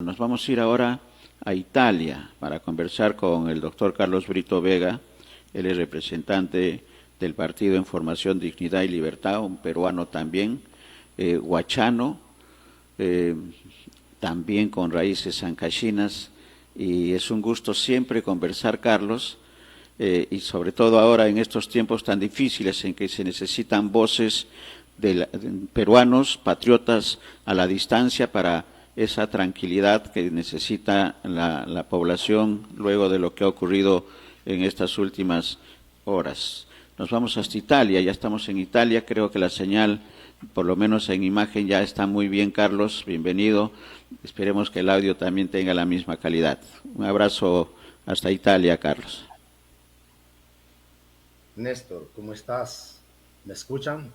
Nos vamos a ir ahora a Italia para conversar con el doctor Carlos Brito Vega. Él es representante del Partido en Formación, Dignidad y Libertad, un peruano también, huachano, también con raíces sancachinas, y es un gusto siempre conversar, Carlos, y sobre todo ahora en estos tiempos tan difíciles en que se necesitan voces de peruanos, patriotas a la distancia para esa tranquilidad que necesita la población luego de lo que ha ocurrido en estas últimas horas. Nos vamos hasta Italia, ya estamos en Italia, creo que la señal, por lo menos en imagen, ya está muy bien, Carlos, bienvenido. Esperemos que el audio también tenga la misma calidad. Un abrazo hasta Italia, Carlos. Néstor, ¿cómo estás? ¿Me escuchan?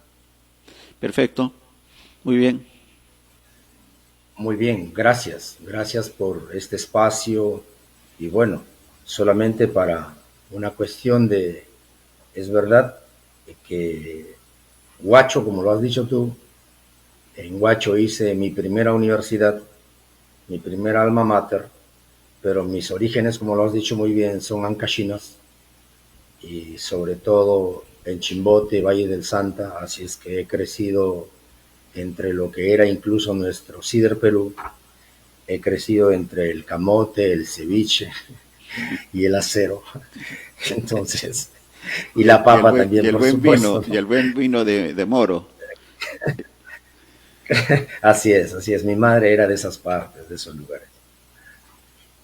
Perfecto, muy bien. Muy bien, gracias. Gracias por este espacio. Y bueno, solamente para una cuestión de, es verdad que Huacho, como lo has dicho tú, en Huacho hice mi primera universidad, mi primera alma mater, pero mis orígenes, como lo has dicho muy bien, son ancachinas y sobre todo en Chimbote, Valle del Santa, así es que he crecido entre lo que era incluso nuestro Cider Perú, he crecido entre el camote, el ceviche y el acero. Entonces, y la papa también, por supuesto, Y ¿no? el buen vino de Moro. Así es, así es. Mi madre era de esas partes, de esos lugares.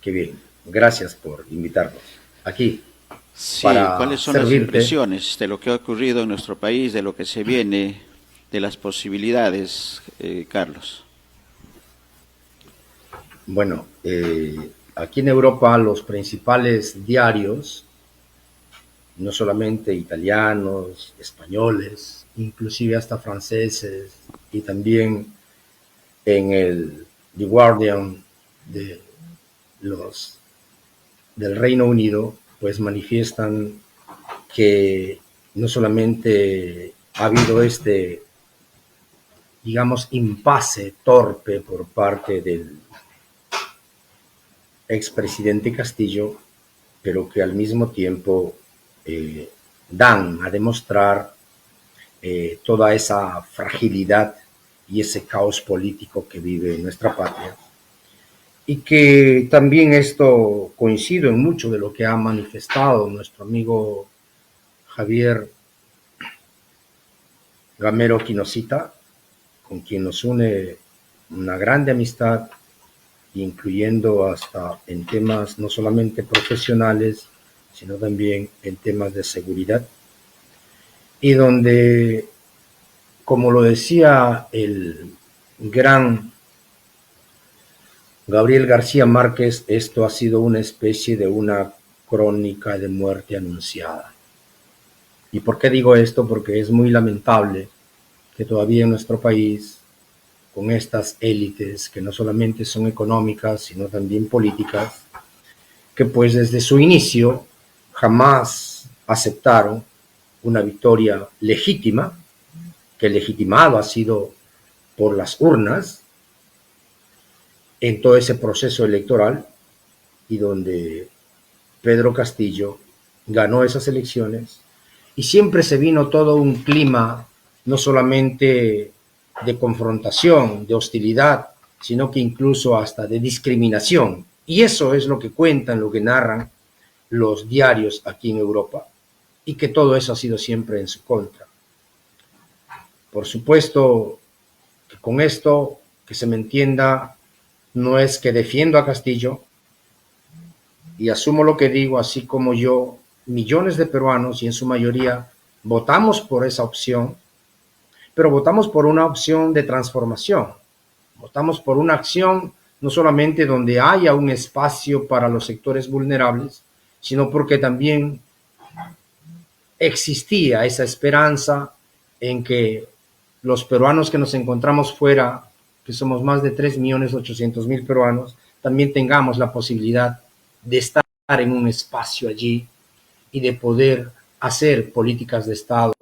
Qué bien. Gracias por invitarnos aquí Sí, ¿cuáles para son las servirte. impresiones de lo que ha ocurrido en nuestro país, de lo que se viene, de las posibilidades, Carlos? Bueno, aquí en Europa los principales diarios, no solamente italianos, españoles, inclusive hasta franceses, y también en el The Guardian de los del Reino Unido, pues manifiestan que no solamente ha habido este, digamos, impasse torpe por parte del expresidente Castillo, pero que al mismo tiempo dan a demostrar toda esa fragilidad y ese caos político que vive nuestra patria. Y que también esto coincide en mucho de lo que ha manifestado nuestro amigo Javier Gamero Quinosita, con quien nos une una grande amistad, incluyendo hasta en temas no solamente profesionales, sino también en temas de seguridad, y donde, como lo decía el gran Gabriel García Márquez, esto ha sido una especie de una crónica de muerte anunciada. ¿Y por qué digo esto? Porque es muy lamentable que todavía en nuestro país, con estas élites que no solamente son económicas, sino también políticas, que pues desde su inicio jamás aceptaron una victoria legítima, que legitimado ha sido por las urnas en todo ese proceso electoral, y donde Pedro Castillo ganó esas elecciones, y siempre se vino todo un clima no solamente de confrontación, de hostilidad, sino que incluso hasta de discriminación. Y eso es lo que cuentan, lo que narran los diarios aquí en Europa, y que todo eso ha sido siempre en su contra. Por supuesto que con esto, que se me entienda, no es que defiendo a Castillo, y asumo lo que digo, así como yo, millones de peruanos, y en su mayoría votamos por esa opción, pero votamos por una opción de transformación, votamos por una acción no solamente donde haya un espacio para los sectores vulnerables, sino porque también existía esa esperanza en que los peruanos que nos encontramos fuera, que somos más de 3.800.000 peruanos, también tengamos la posibilidad de estar en un espacio allí y de poder hacer políticas de Estado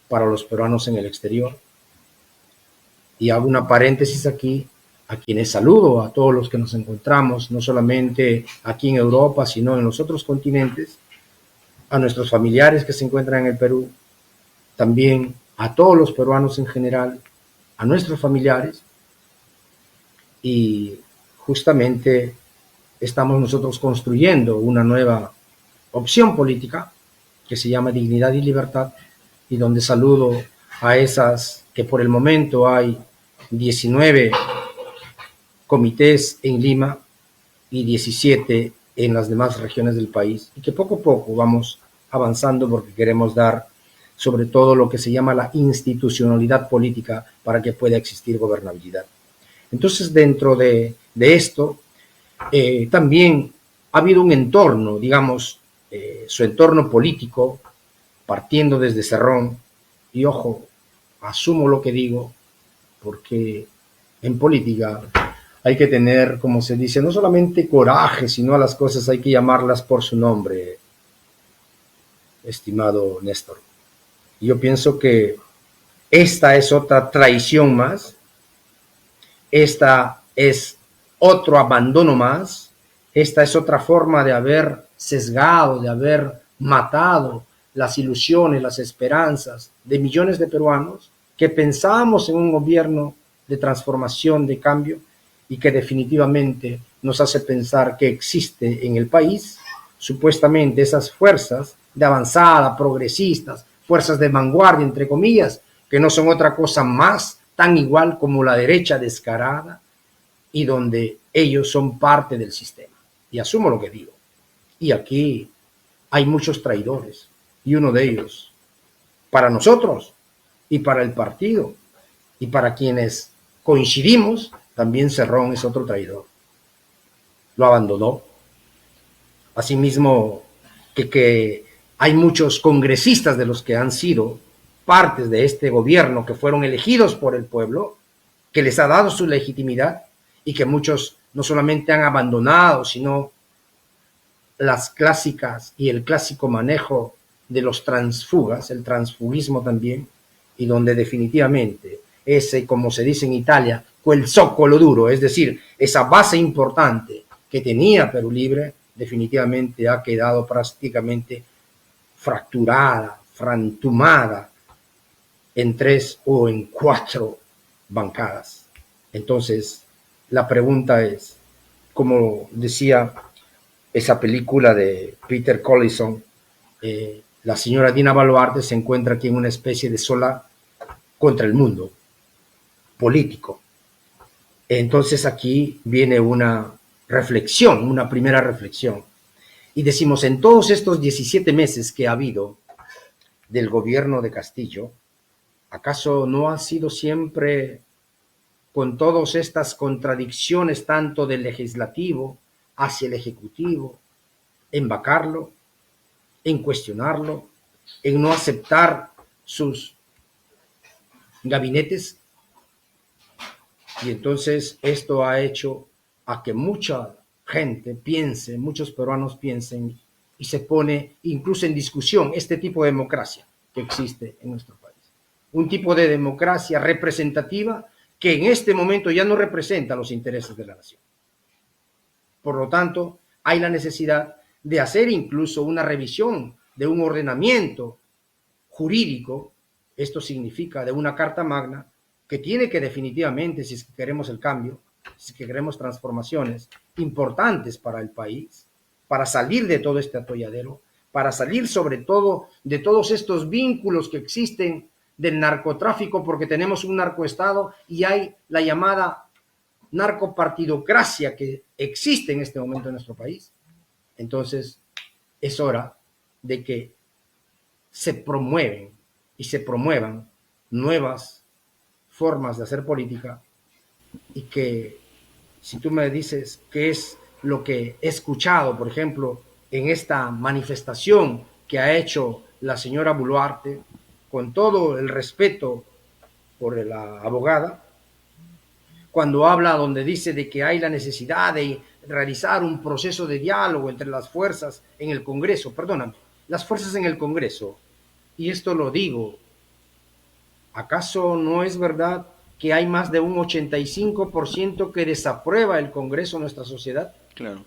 para los peruanos en el exterior. Y hago una paréntesis aquí, a quienes saludo, a todos los que nos encontramos, no solamente aquí en Europa, sino en los otros continentes, a nuestros familiares que se encuentran en el Perú, también a todos los peruanos en general, a nuestros familiares, y justamente estamos nosotros construyendo una nueva opción política que se llama Dignidad y Libertad, y donde saludo a esas que por el momento hay 19 comités en Lima y 17 en las demás regiones del país, y que poco a poco vamos avanzando porque queremos dar sobre todo lo que se llama la institucionalidad política para que pueda existir gobernabilidad. Entonces, dentro de esto, también ha habido un entorno, digamos, su entorno político, partiendo desde Cerrón, y ojo, asumo lo que digo, porque en política hay que tener, como se dice, no solamente coraje, sino a las cosas hay que llamarlas por su nombre, estimado Néstor. Yo pienso que esta es otra traición más, esta es otro abandono más, esta es otra forma de haber sesgado, de haber matado las ilusiones, las esperanzas de millones de peruanos que pensábamos en un gobierno de transformación, de cambio, y que definitivamente nos hace pensar que existe en el país supuestamente esas fuerzas de avanzada, progresistas, fuerzas de vanguardia, entre comillas, que no son otra cosa más tan igual como la derecha descarada, y donde ellos son parte del sistema. Y asumo lo que digo. Y aquí hay muchos traidores, y uno de ellos, para nosotros y para el partido, y para quienes coincidimos, también Cerrón es otro traidor. Lo abandonó. Asimismo, que hay muchos congresistas de los que han sido partes de este gobierno, que fueron elegidos por el pueblo, que les ha dado su legitimidad, y que muchos no solamente han abandonado, sino las clásicas y el clásico manejo de los transfugas, el transfugismo también, y donde definitivamente ese, como se dice en Italia, quel zoccolo duro, es decir, esa base importante que tenía Perú Libre, definitivamente ha quedado prácticamente fracturada, frantumada en 3 o en 4 bancadas. Entonces, la pregunta es, como decía esa película de Peter Collison, la señora Dina Boluarte se encuentra aquí en una especie de sola contra el mundo político. Entonces aquí viene una reflexión, una primera reflexión. Y decimos, en todos estos 17 meses que ha habido del gobierno de Castillo, ¿acaso no ha sido siempre con todas estas contradicciones tanto del legislativo hacia el ejecutivo, en vacarlo, en cuestionarlo, en no aceptar sus gabinetes? Y entonces esto ha hecho a que mucha gente piense, muchos peruanos piensen, y se pone incluso en discusión este tipo de democracia que existe en nuestro país. Un tipo de democracia representativa que en este momento ya no representa los intereses de la nación. Por lo tanto, hay la necesidad de hacer incluso una revisión de un ordenamiento jurídico. Esto significa de una Carta Magna que tiene que definitivamente, si es que queremos el cambio, si es que queremos transformaciones importantes para el país, para salir de todo este atolladero, para salir sobre todo de todos estos vínculos que existen del narcotráfico, porque tenemos un narcoestado y hay la llamada narcopartidocracia que existe en este momento en nuestro país. Entonces, es hora de que se promueven y se promuevan nuevas formas de hacer política, y que si tú me dices qué es lo que he escuchado, por ejemplo, en esta manifestación que ha hecho la señora Boluarte, con todo el respeto por la abogada, cuando habla donde dice de que hay la necesidad de realizar un proceso de diálogo entre las fuerzas en el Congreso, perdóname, las fuerzas en el Congreso, y esto lo digo, ¿acaso no es verdad que hay más de un 85% que desaprueba el Congreso, nuestra sociedad. Claro.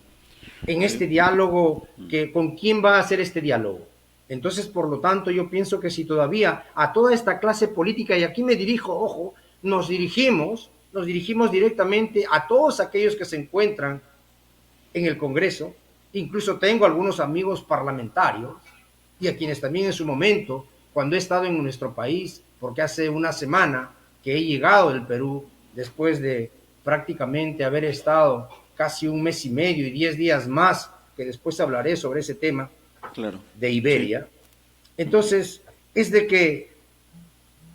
En este diálogo, ¿con quién va a hacer este diálogo? Entonces, por lo tanto, yo pienso que si todavía a toda esta clase política, y aquí me dirijo, ojo, nos dirigimos directamente a todos aquellos que se encuentran en el Congreso, incluso tengo algunos amigos parlamentarios, y a quienes también en su momento, cuando he estado en nuestro país, porque hace una semana que he llegado del Perú, después de prácticamente haber estado casi un mes y medio y 10 días más, que después hablaré sobre ese tema, Claro. de Iberia. Entonces, es de que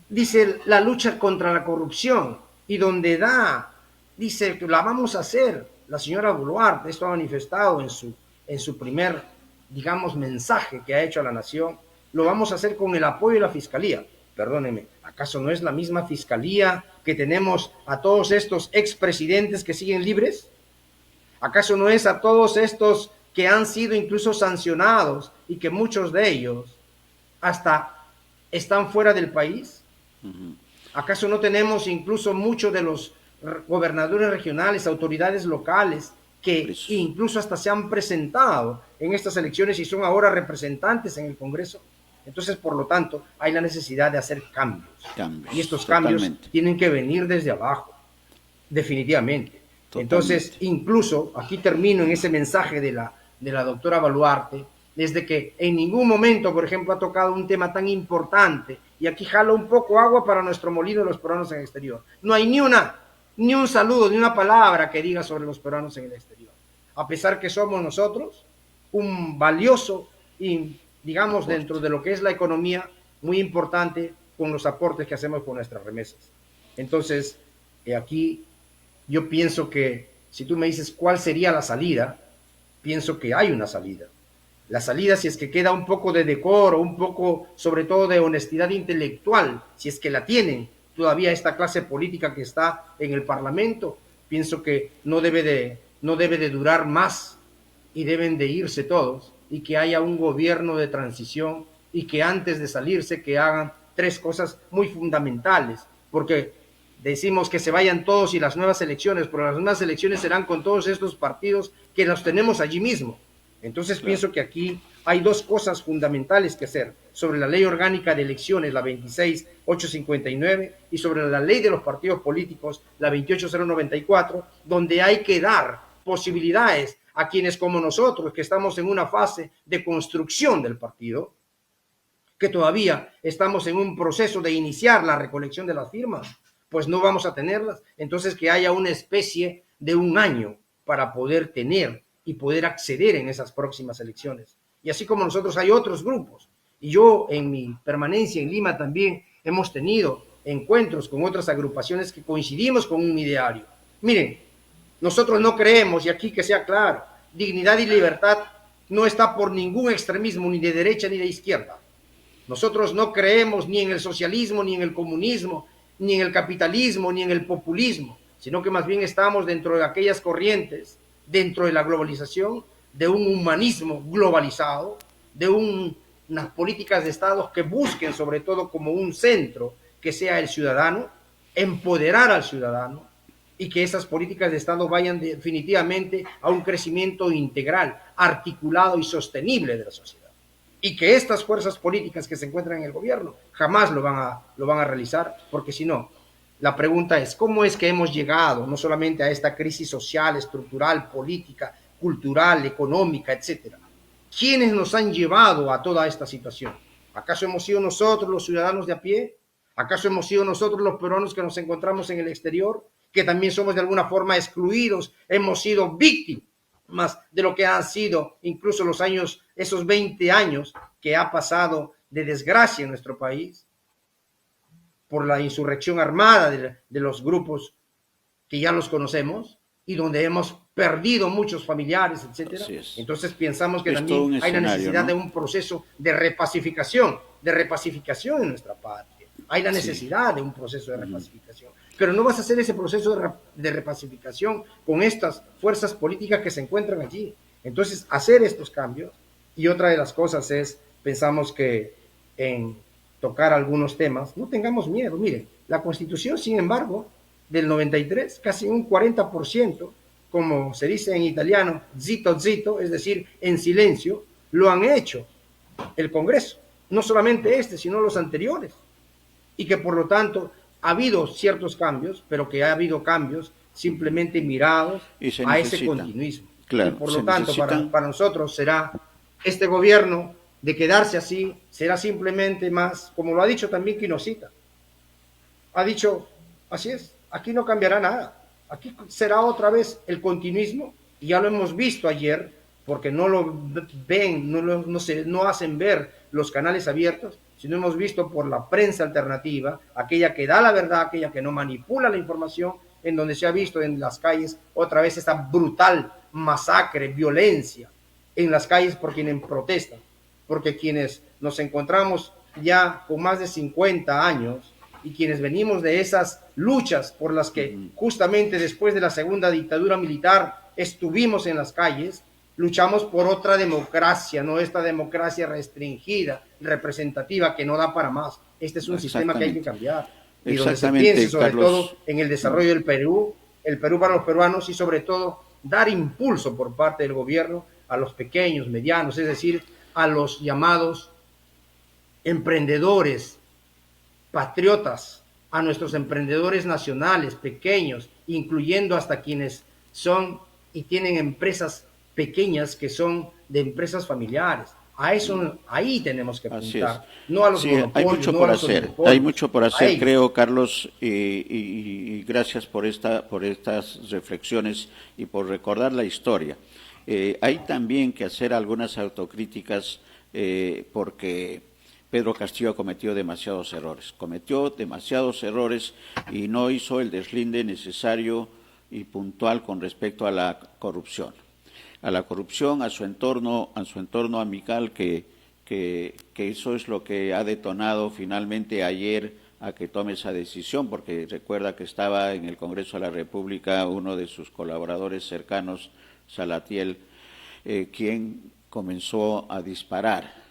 dice la lucha contra la corrupción, y donde dice que la vamos a hacer, la señora Boluarte, esto ha manifestado en su primer, digamos, mensaje que ha hecho a la nación, lo vamos a hacer con el apoyo de la Fiscalía. Perdóneme, ¿acaso no es la misma Fiscalía que tenemos a todos estos expresidentes que siguen libres? ¿Acaso no es a todos estos que han sido incluso sancionados y que muchos de ellos hasta están fuera del país? ¿Acaso no tenemos incluso muchos de los gobernadores regionales, autoridades locales, que incluso hasta se han presentado en estas elecciones y son ahora representantes en el Congreso? Entonces, por lo tanto, hay la necesidad de hacer cambios. Y estos cambios tienen que venir desde abajo, definitivamente. Entonces, incluso, aquí termino en ese mensaje de la doctora Boluarte, desde que en ningún momento, por ejemplo, ha tocado un tema tan importante, y aquí jalo un poco agua para nuestro molino de los peruanos en el exterior. No hay ni un saludo, ni una palabra que diga sobre los peruanos en el exterior, a pesar que somos nosotros un valioso y, digamos, dentro de lo que es la economía, muy importante con los aportes que hacemos con nuestras remesas. Entonces, aquí yo pienso que si tú me dices cuál sería la salida, pienso que hay una salida. La salida, si es que queda un poco de decoro, un poco sobre todo de honestidad intelectual, si es que la tienen todavía esta clase política que está en el Parlamento, pienso que no debe de durar más y deben de irse todos, y que haya un gobierno de transición, y que antes de salirse que hagan 3 cosas muy fundamentales, porque decimos que se vayan todos y las nuevas elecciones, pero las nuevas elecciones serán con todos estos partidos que los tenemos allí mismo. Entonces, pienso que aquí hay 2 cosas fundamentales que hacer: sobre la ley orgánica de elecciones, la 26859, y sobre la ley de los partidos políticos, la 28094, donde hay que dar posibilidades a quienes como nosotros, que estamos en una fase de construcción del partido, que todavía estamos en un proceso de iniciar la recolección de las firmas, pues no vamos a tenerlas. Entonces, que haya una especie de un año para poder tener y poder acceder en esas próximas elecciones. Y así como nosotros, hay otros grupos. Y yo, en mi permanencia en Lima, también hemos tenido encuentros con otras agrupaciones que coincidimos con un ideario. Miren, nosotros no creemos, y aquí que sea claro, dignidad y libertad no está por ningún extremismo, ni de derecha ni de izquierda. Nosotros no creemos ni en el socialismo, ni en el comunismo, ni en el capitalismo, ni en el populismo, sino que más bien estamos dentro de aquellas corrientes, dentro de la globalización, de un humanismo globalizado, de unas políticas de Estado que busquen sobre todo como un centro que sea el ciudadano, empoderar al ciudadano, y que esas políticas de Estado vayan definitivamente a un crecimiento integral, articulado y sostenible de la sociedad. Y que estas fuerzas políticas que se encuentran en el gobierno jamás lo van a realizar, porque si no, la pregunta es, ¿cómo es que hemos llegado no solamente a esta crisis social, estructural, política, cultural, económica, etcétera? ¿Quiénes nos han llevado a toda esta situación? ¿Acaso hemos sido nosotros los ciudadanos de a pie? ¿Acaso hemos sido nosotros los peruanos que nos encontramos en el exterior, que también somos de alguna forma excluidos, hemos sido víctimas de lo que han sido incluso los años, esos 20 años que ha pasado de desgracia en nuestro país, por la insurrección armada de los grupos que ya los conocemos y donde hemos perdido muchos familiares, etcétera? Entonces pensamos que también hay la necesidad, ¿no?, de un proceso de repacificación en nuestra patria. Hay la necesidad de un proceso de repacificación. Pero no vas a hacer ese proceso de repacificación con estas fuerzas políticas que se encuentran allí. Entonces, hacer estos cambios. Y otra de las cosas es, pensamos que en tocar algunos temas, no tengamos miedo. Miren, la Constitución, sin embargo, del 93, casi un 40%, como se dice en italiano, zitto zitto, es decir, en silencio, lo han hecho el Congreso. No solamente este, sino los anteriores. Y que por lo tanto ha habido ciertos cambios, pero que ha habido cambios simplemente mirados Y se a ese necesitan, continuismo. Y claro, por se lo tanto, necesitan. para nosotros será este gobierno de quedarse así, será simplemente más, como lo ha dicho también Quinocita, ha dicho, así es, aquí no cambiará nada, aquí será otra vez el continuismo, y ya lo hemos visto ayer, porque no lo ven, no hacen ver los canales abiertos, sino hemos visto por la prensa alternativa, aquella que da la verdad, aquella que no manipula la información, en donde se ha visto en las calles otra vez esta brutal masacre, violencia en las calles por quienes protestan, porque quienes nos encontramos ya con más de 50 años y quienes venimos de esas luchas por las que justamente después de la segunda dictadura militar estuvimos en las calles, luchamos por otra democracia, no esta democracia restringida, representativa, que no da para más. Este es un sistema que hay que Exactamente, cambiar y donde se piense exactamente, sobre Carlos. todo en el desarrollo del Perú, el Perú para los peruanos y sobre todo dar impulso por parte del gobierno a los pequeños, medianos, es decir, a los llamados emprendedores, patriotas, a nuestros emprendedores nacionales, pequeños, incluyendo hasta quienes son y tienen empresas pequeñas que son de empresas familiares. A eso, ahí tenemos que Así es. apuntar, no a los Sí, hay monopolios, mucho no a por los hacer, hay oligopolios, mucho por a hacer, ellos. creo, Carlos, y gracias por estas reflexiones y por recordar la historia. Hay también que hacer algunas autocríticas porque Pedro Castillo cometió demasiados errores y no hizo el deslinde necesario y puntual con respecto a la corrupción, a su entorno amical que eso es lo que ha detonado finalmente ayer a que tome esa decisión, porque recuerda que estaba en el Congreso de la República uno de sus colaboradores cercanos, Salatiel, quien comenzó a disparar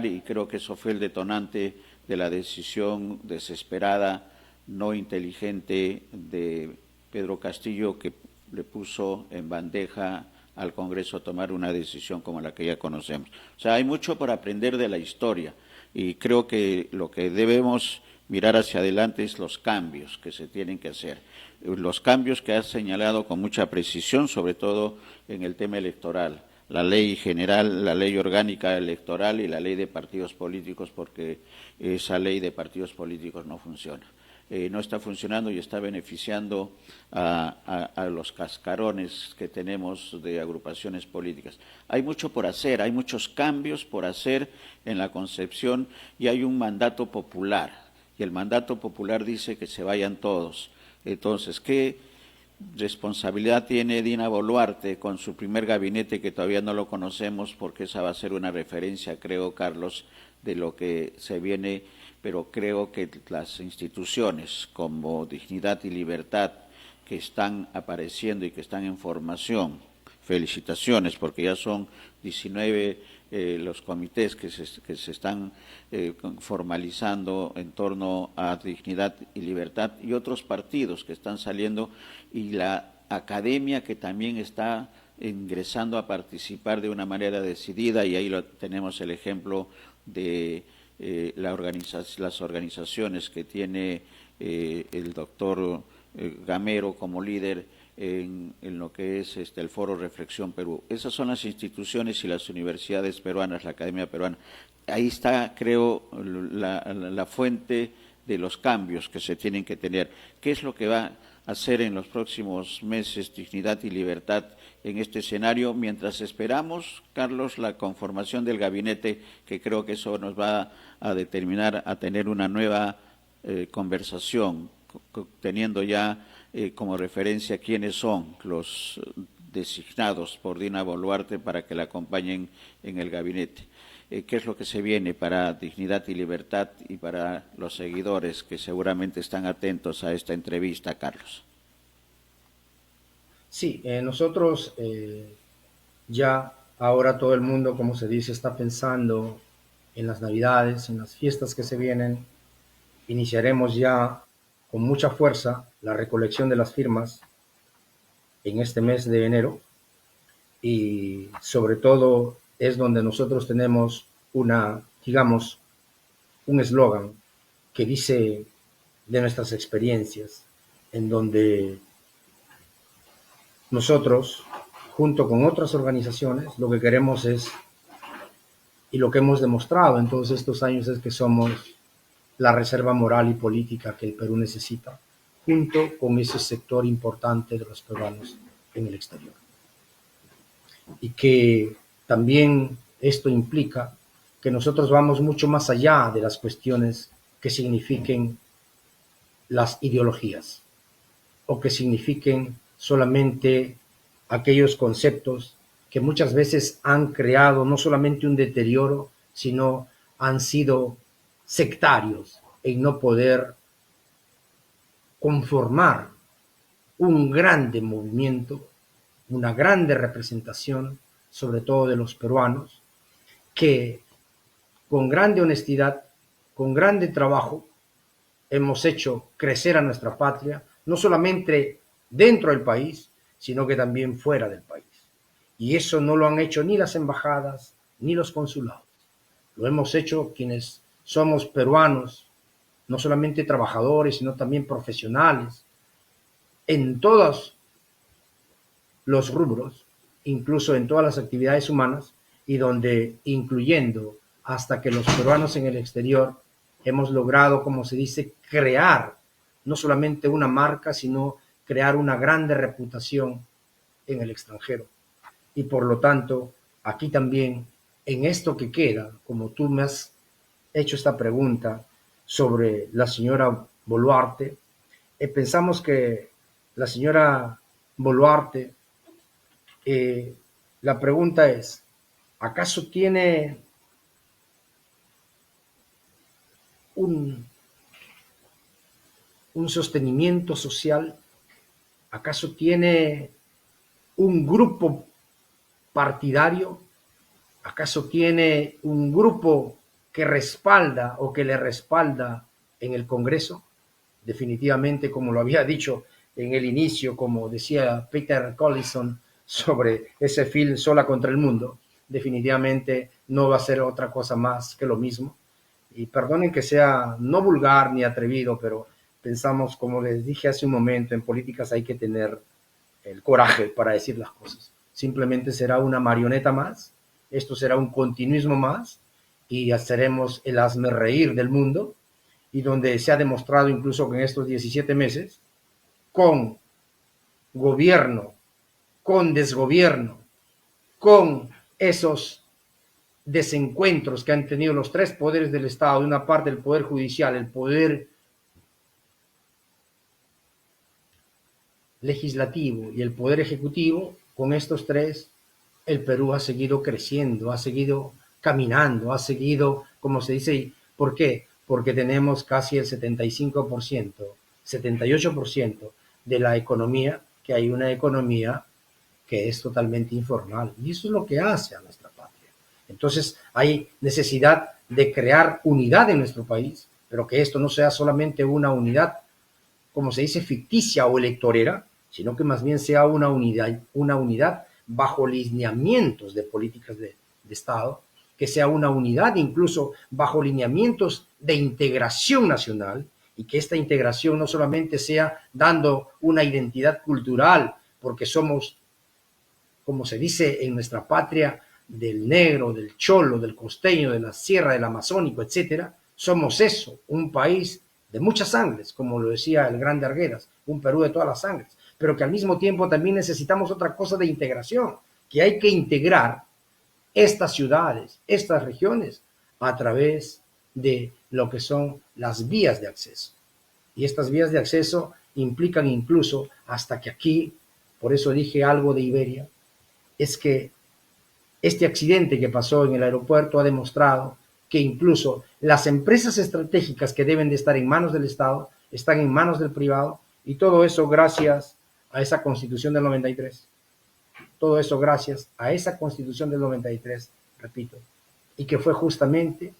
y creo que eso fue el detonante de la decisión desesperada, no inteligente de Pedro Castillo, que le puso en bandeja al Congreso tomar una decisión como la que ya conocemos. O sea, hay mucho por aprender de la historia y creo que lo que debemos mirar hacia adelante es los cambios que se tienen que hacer. Los cambios que has señalado con mucha precisión, sobre todo en el tema electoral. La ley general, la ley orgánica electoral y la ley de partidos políticos, porque esa ley de partidos políticos no funciona. No está funcionando y está beneficiando a los cascarones que tenemos de agrupaciones políticas. Hay mucho por hacer, hay muchos cambios por hacer en la concepción y hay un mandato popular. Y el mandato popular dice que se vayan todos. Entonces, ¿qué responsabilidad tiene Dina Boluarte con su primer gabinete, que todavía no lo conocemos, porque esa va a ser una referencia, creo, Carlos, de lo que se viene, pero creo que las instituciones como Dignidad y Libertad que están apareciendo y que están en formación, felicitaciones, porque ya son 19 los comités que se están formalizando en torno a Dignidad y Libertad y otros partidos que están saliendo y la academia que también está ingresando a participar de una manera decidida y ahí tenemos el ejemplo de las organizaciones que tiene el doctor Gamero como líder en lo que es el Foro Reflexión Perú. Esas son las instituciones y las universidades peruanas, la Academia Peruana. Ahí está, creo, la fuente de los cambios que se tienen que tener. ¿Qué es lo que va a hacer en los próximos meses Dignidad y Libertad en este escenario? Mientras esperamos, Carlos, la conformación del gabinete, que creo que eso nos va a determinar a tener una nueva conversación, teniendo ya como referencia quiénes son los designados por Dina Boluarte para que la acompañen en el gabinete. ¿Qué es lo que se viene para Dignidad y Libertad y para los seguidores que seguramente están atentos a esta entrevista, Carlos? Sí, nosotros ya ahora todo el mundo, como se dice, está pensando en las Navidades, en las fiestas que se vienen, iniciaremos ya con mucha fuerza la recolección de las firmas en este mes de enero y sobre todo es donde nosotros tenemos digamos, un eslogan que dice de nuestras experiencias, en donde nosotros, junto con otras organizaciones, lo que queremos es, y lo que hemos demostrado en todos estos años es que somos la reserva moral y política que el Perú necesita, junto con ese sector importante de los peruanos en el exterior. Y que también esto implica que nosotros vamos mucho más allá de las cuestiones que signifiquen las ideologías o que signifiquen solamente aquellos conceptos que muchas veces han creado no solamente un deterioro, sino han sido sectarios en no poder conformar un grande movimiento, una grande representación, sobre todo de los peruanos, que con grande honestidad, con grande trabajo, hemos hecho crecer a nuestra patria, no solamente dentro del país, sino que también fuera del país. Y eso no lo han hecho ni las embajadas, ni los consulados. Lo hemos hecho quienes somos peruanos, no solamente trabajadores, sino también profesionales, en todos los rubros, incluso en todas las actividades humanas, y donde, incluyendo hasta que los peruanos en el exterior, hemos logrado, como se dice, crear no solamente una marca, sino crear una grande reputación en el extranjero. Y por lo tanto, aquí también, en esto que queda, como tú me has hecho esta pregunta sobre la señora Boluarte, pensamos que la señora Boluarte, la pregunta es, ¿acaso tiene un sostenimiento social? ¿Acaso tiene un grupo partidario? ¿Acaso tiene un grupo que respalda o que le respalda en el Congreso? Definitivamente, como lo había dicho en el inicio, como decía Peter Collison sobre ese film Sola contra el Mundo, definitivamente no va a ser otra cosa más que lo mismo. Y perdonen que sea no vulgar ni atrevido, pero pensamos, como les dije hace un momento, en políticas hay que tener el coraje para decir las cosas. Simplemente será una marioneta más, esto será un continuismo más y seremos el hazmerreír del mundo, y donde se ha demostrado incluso que en estos 17 meses, con gobierno, con desgobierno, con esos desencuentros que han tenido los tres poderes del Estado, de una parte el poder judicial, el poder legislativo y el poder ejecutivo, con estos tres el Perú ha seguido creciendo, ha seguido caminando, ha seguido, como se dice, ¿por qué? Porque tenemos casi el 75%, 78% de la economía, que hay una economía que es totalmente informal. Y eso es lo que hace a nuestra patria. Entonces hay necesidad de crear unidad en nuestro país, pero que esto no sea solamente una unidad, como se dice, ficticia o electorera, sino que más bien sea una unidad bajo lineamientos de políticas de Estado, que sea una unidad incluso bajo lineamientos de integración nacional, y que esta integración no solamente sea dando una identidad cultural, porque somos, como se dice en nuestra patria, del negro, del cholo, del costeño, de la sierra, del amazónico, etcétera, somos eso, un país de muchas sangres, como lo decía el grande Arguedas, un Perú de todas las sangres, pero que al mismo tiempo también necesitamos otra cosa de integración, que hay que integrar estas ciudades, estas regiones, a través de lo que son las vías de acceso. Y estas vías de acceso implican incluso hasta que aquí, por eso dije algo de Iberia, es que este accidente que pasó en el aeropuerto ha demostrado que incluso las empresas estratégicas que deben de estar en manos del Estado están en manos del privado, y todo eso gracias a esa Constitución del 93. Todo eso gracias a esa Constitución del 93, repito, y que fue justamente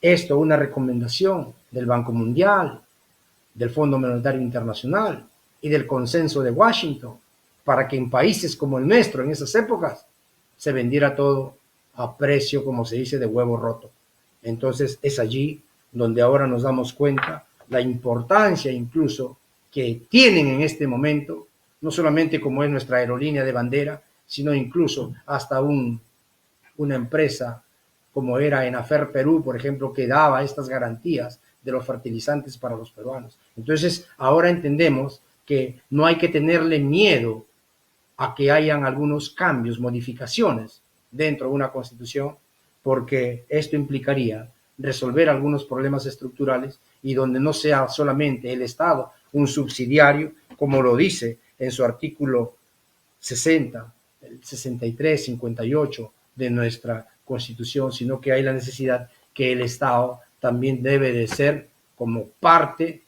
esto una recomendación del Banco Mundial, del Fondo Monetario Internacional y del consenso de Washington, para que en países como el nuestro, en esas épocas, se vendiera todo a precio, como se dice, de huevo roto. Entonces es allí donde ahora nos damos cuenta la importancia incluso que tienen en este momento, no solamente como es nuestra aerolínea de bandera, sino incluso hasta una empresa como era Enafer Perú, por ejemplo, que daba estas garantías de los fertilizantes para los peruanos. Entonces, ahora entendemos que no hay que tenerle miedo a que hayan algunos cambios, modificaciones dentro de una constitución, porque esto implicaría resolver algunos problemas estructurales y donde no sea solamente el Estado un subsidiario, como lo dice en su artículo 60, el 63, 58 de nuestra Constitución, sino que hay la necesidad que el Estado también debe de ser como parte,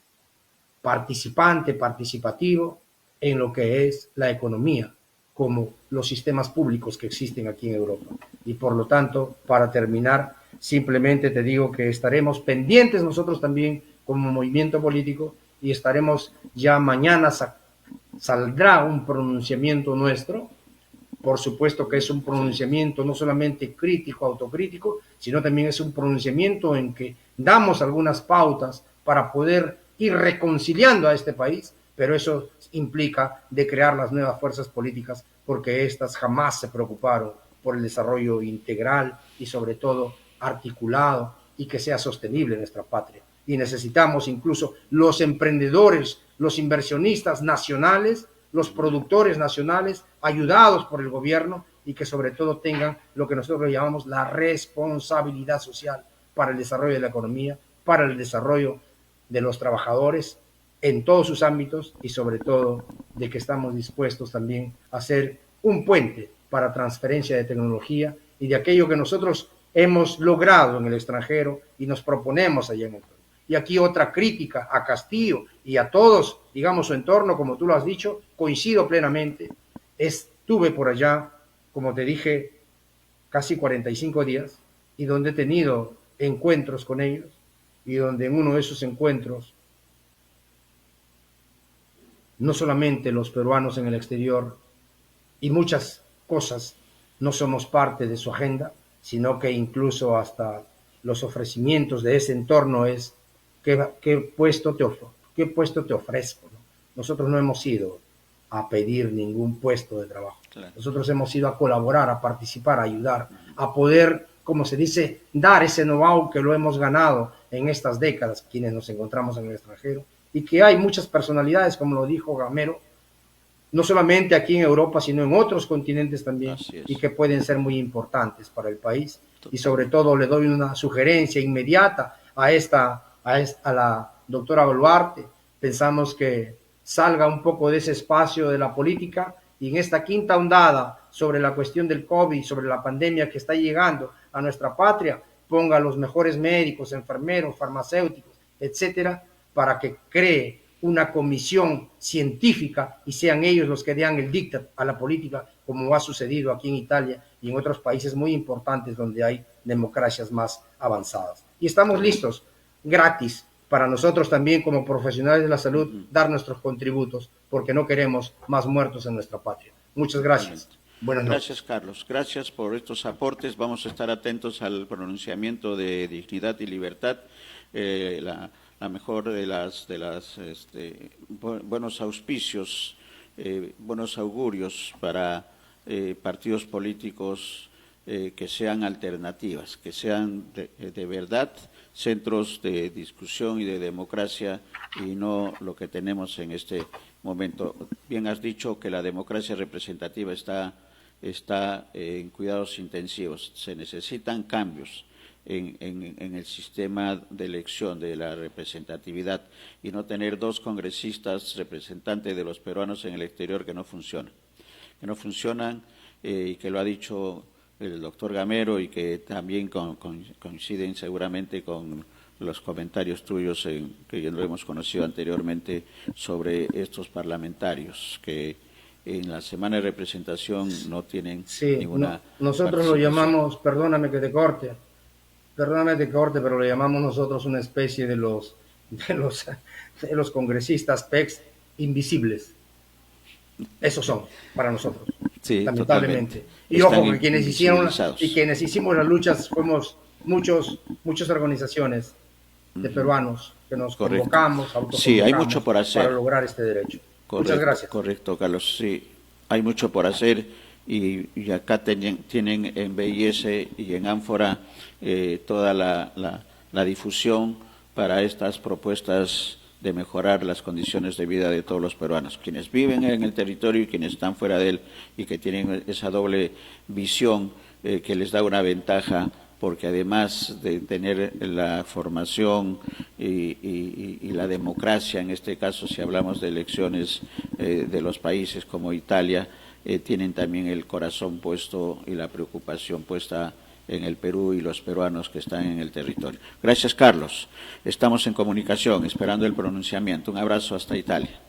participante, participativo en lo que es la economía, como los sistemas públicos que existen aquí en Europa. Y por lo tanto, para terminar, simplemente te digo que estaremos pendientes nosotros también como movimiento político y estaremos ya mañana, saldrá un pronunciamiento nuestro. Por supuesto que es un pronunciamiento no solamente crítico, autocrítico, sino también es un pronunciamiento en que damos algunas pautas para poder ir reconciliando a este país, pero eso implica de crear las nuevas fuerzas políticas, porque éstas jamás se preocuparon por el desarrollo integral y sobre todo articulado y que sea sostenible en nuestra patria. Y necesitamos incluso los emprendedores, los inversionistas nacionales, los productores nacionales, ayudados por el gobierno y que sobre todo tengan lo que nosotros llamamos la responsabilidad social para el desarrollo de la economía, para el desarrollo de los trabajadores en todos sus ámbitos y sobre todo de que estamos dispuestos también a hacer un puente para transferencia de tecnología y de aquello que nosotros hemos logrado en el extranjero y nos proponemos allá en el Perú. Y aquí otra crítica a Castillo y a todos, digamos, su entorno, como tú lo has dicho, coincido plenamente. Estuve por allá, como te dije, casi 45 días y donde he tenido encuentros con ellos y donde en uno de esos encuentros no solamente los peruanos en el exterior y muchas cosas no somos parte de su agenda, sino que incluso hasta los ofrecimientos de ese entorno es ¿qué puesto te ofrezco? ¿No? Nosotros no hemos ido a pedir ningún puesto de trabajo. Claro. Nosotros hemos ido a colaborar, a participar, a ayudar, a poder, como se dice, dar ese know-how que lo hemos ganado en estas décadas, quienes nos encontramos en el extranjero, y que hay muchas personalidades, como lo dijo Gamero, no solamente aquí en Europa, sino en otros continentes también, y que pueden ser muy importantes para el país. Y sobre todo le doy una sugerencia inmediata a la doctora Boluarte. Pensamos que salga un poco de ese espacio de la política y en esta quinta ondada sobre la cuestión del COVID, sobre la pandemia que está llegando a nuestra patria, ponga a los mejores médicos, enfermeros, farmacéuticos, etcétera, para que cree una comisión científica y sean ellos los que den el dictat a la política, como ha sucedido aquí en Italia y en otros países muy importantes donde hay democracias más avanzadas. Y estamos listos, gratis, para nosotros también como profesionales de la salud, dar nuestros contributos, porque no queremos más muertos en nuestra patria. Muchas gracias. Buenas noches. Gracias, Carlos. Gracias por estos aportes. Vamos a estar atentos al pronunciamiento de Dignidad y Libertad. La mejor de las buenos auspicios, buenos augurios para partidos políticos que sean alternativas, que sean de verdad centros de discusión y de democracia y no lo que tenemos en este momento. Bien has dicho que la democracia representativa está en cuidados intensivos. Se necesitan cambios en el sistema de elección de la representatividad y no tener dos congresistas representantes de los peruanos en el exterior que no funcionan y que lo ha dicho el doctor Gamero y que también coinciden seguramente con los comentarios tuyos que ya lo hemos conocido anteriormente sobre estos parlamentarios que en la semana de representación no tienen ninguna nosotros lo llamamos, perdóname que te corte, perdóname de corte, pero le llamamos nosotros una especie de los congresistas PECs invisibles. Esos son para nosotros, Sí, lamentablemente. totalmente. Y Están ojo, que invisibilizados. quienes hicimos las luchas fuimos muchas organizaciones de peruanos que nos Correcto. convocamos, Sí, hay mucho autoconvocamos por para hacer. lograr este derecho. Muchas Correcto, gracias. correcto, Carlos. Sí, hay mucho por hacer y acá tienen en BIS y en Ánfora toda la difusión para estas propuestas de mejorar las condiciones de vida de todos los peruanos, quienes viven en el territorio y quienes están fuera de él y que tienen esa doble visión que les da una ventaja porque además de tener la formación y la democracia, en este caso si hablamos de elecciones de los países como Italia, tienen también el corazón puesto y la preocupación puesta en el Perú y los peruanos que están en el territorio. Gracias, Carlos. Estamos en comunicación, esperando el pronunciamiento. Un abrazo hasta Italia.